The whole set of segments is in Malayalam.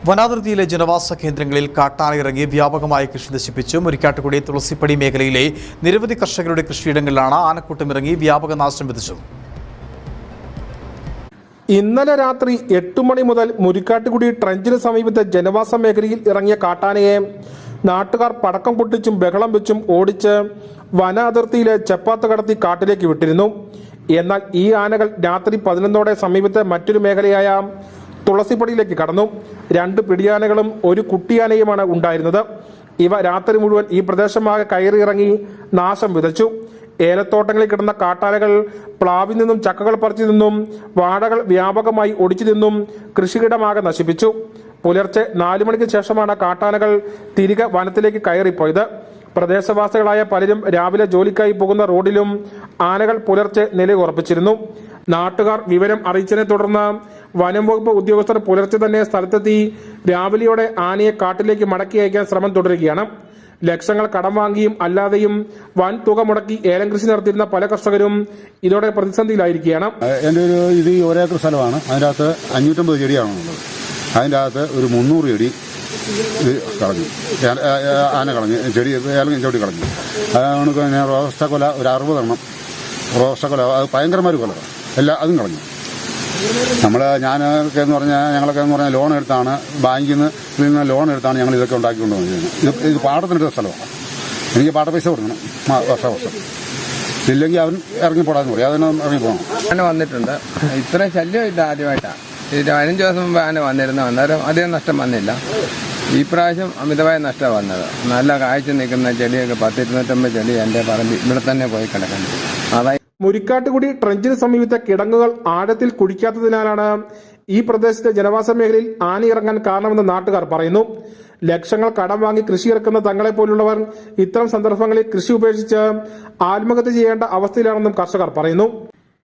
വനാതിർത്തിയിലെ ജനവാസ കേന്ദ്രങ്ങളിൽ കാട്ടാന ഇറങ്ങി വ്യാപകമായി കൃഷി നശിപ്പിച്ചു. മുരിക്കാട്ടുകുടി തുളസിപ്പടി മേഖലയിലെ നിരവധി കർഷകരുടെ കൃഷിയിടങ്ങളിലാണ് ആനക്കൂട്ടം ഇറങ്ങി വ്യാപക നാശം വിതച്ചത്. ഇന്നലെ രാത്രി 8 മണി മുതൽ മുരിക്കാട്ടുകുടി ട്രഞ്ചിന് സമീപത്തെ ജനവാസ മേഖലയിൽ ഇറങ്ങിയ കാട്ടാനയെ നാട്ടുകാർ പടക്കം പൊട്ടിച്ചും ബഹളം വെച്ചും ഓടിച്ച് വന അതിർത്തിയിലെ ചെപ്പാത്ത് കടത്തി കാട്ടിലേക്ക് വിട്ടിരുന്നു. എന്നാൽ ഈ ആനകൾ രാത്രി 11ഓടെ സമീപത്തെ മറ്റൊരു മേഖലയായ തുളസിപ്പടിയിലേക്ക് കടന്നു. 2 പിടിയാനകളും ഒരു കുട്ടിയാനയുമാണ് ഉണ്ടായിരുന്നത്. ഇവ രാത്രി മുഴുവൻ ഈ പ്രദേശമാകെ കയറിയിറങ്ങി നാശം വിതച്ചു. ഏലത്തോട്ടങ്ങളിൽ കിടന്ന കാട്ടാനകൾ പ്ലാവിൽ നിന്നും ചക്കകൾ പറിച്ചു നിന്നും വാഴകൾ വ്യാപകമായി ഒടിച്ചു നിന്നും കൃഷിയിടമാകെ നശിപ്പിച്ചു. പുലർച്ചെ 4 മണിക്ക് ശേഷമാണ് കാട്ടാനകൾ തിരികെ വനത്തിലേക്ക് കയറിപ്പോയത്. പ്രദേശവാസികളായ പലരും രാവിലെ ജോലിക്കായി പോകുന്ന റോഡിലും ആനകൾ പുലർച്ചെ നിലയുറപ്പിച്ചിരുന്നു. നാട്ടുകാർ വിവരം അറിയിച്ചതിനെ തുടർന്ന് വനം വകുപ്പ് ഉദ്യോഗസ്ഥർ പുലർച്ചെ തന്നെ സ്ഥലത്തെത്തി രാവിലെയോടെ ആനയെ കാട്ടിലേക്ക് മടക്കി അയക്കാൻ ശ്രമം തുടരുകയാണ്. ലക്ഷങ്ങൾ കടം വാങ്ങിയും അല്ലാതെയും വൻ തുക മുടക്കി ഏലം കൃഷി നടത്തിയിരുന്ന പല കർഷകരും ഇതോടെ പ്രതിസന്ധിയിലായിരിക്കുകയാണ്. എൻ്റെ ഇത് 1 ഏക്കർ സ്ഥലമാണ്. അതിൻ്റെ അകത്ത് 550 ചെടിയാണുള്ളത്. അതിൻ്റെ അകത്ത് ഒരു 300 ചെടി കളഞ്ഞു, ആന കളഞ്ഞു, ഏലം ചവിട്ടി കളഞ്ഞു. അതാണ് റോസ്റ്റക്കൊല ഒരു 60 എണ്ണം റോസ്റ്റക്കൊല, അത് ഭയങ്കരമായ കൊല, അതും കളഞ്ഞു. ഞങ്ങളൊക്കെ എന്ന് പറഞ്ഞാൽ ലോൺ എടുത്താണ്, ബാങ്കിൽ നിന്ന് ലോൺ എടുത്താണ് ഞങ്ങൾ ഇതൊക്കെ ഉണ്ടാക്കിക്കൊണ്ട് വന്നത്. ഇത് പാടത്തിനെടുത്ത സ്ഥലമാണ്. എനിക്ക് പാട്ട പൈസ കൊടുക്കണം വർഷം. ഇല്ലെങ്കിൽ അവൻ ഇറങ്ങിപ്പോടാന്ന് പറയും, അതിന് ഇറങ്ങിപ്പോകണം. ആന വന്നിട്ടുണ്ട്. ഇത്രയും ശല്യം ഇത് ആദ്യമായിട്ടാണ്. 15 ദിവസം മുമ്പ് ആന വന്നിരുന്നു. അന്നേരം അധികം നഷ്ടം വന്നില്ല. ഈ പ്രാവശ്യം അമിതമായ നഷ്ടമാണ് വന്നത്. നല്ല കാഴ്ച നിൽക്കുന്ന ചെടിയൊക്കെ 10-250 ചെടി എൻ്റെ പറമ്പിൽ ഇവിടെ തന്നെ പോയി കിടക്കുന്നത്. അതായത് മുരിക്കാട്ടുകുടി ട്രഞ്ചിന് സമീപത്തെ കിടങ്ങുകൾ ആഴത്തിൽ കുഴിക്കാത്തതിനാലാണ് ഈ പ്രദേശത്തെ ജനവാസ മേഖലയിൽ ആന ഇറങ്ങാൻ കാരണമെന്ന് നാട്ടുകാർ പറയുന്നു. ലക്ഷങ്ങൾ കടം വാങ്ങി കൃഷി ഇറക്കുന്ന തങ്ങളെ പോലുള്ളവർ ഇത്തരം സന്ദർഭങ്ങളിൽ കൃഷി ഉപേക്ഷിച്ച് ആത്മഹത്യ ചെയ്യേണ്ട അവസ്ഥയിലാണെന്നും കർഷകർ പറയുന്നു.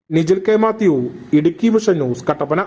Nijil K Mathew, Idukki vision news, Kattappana.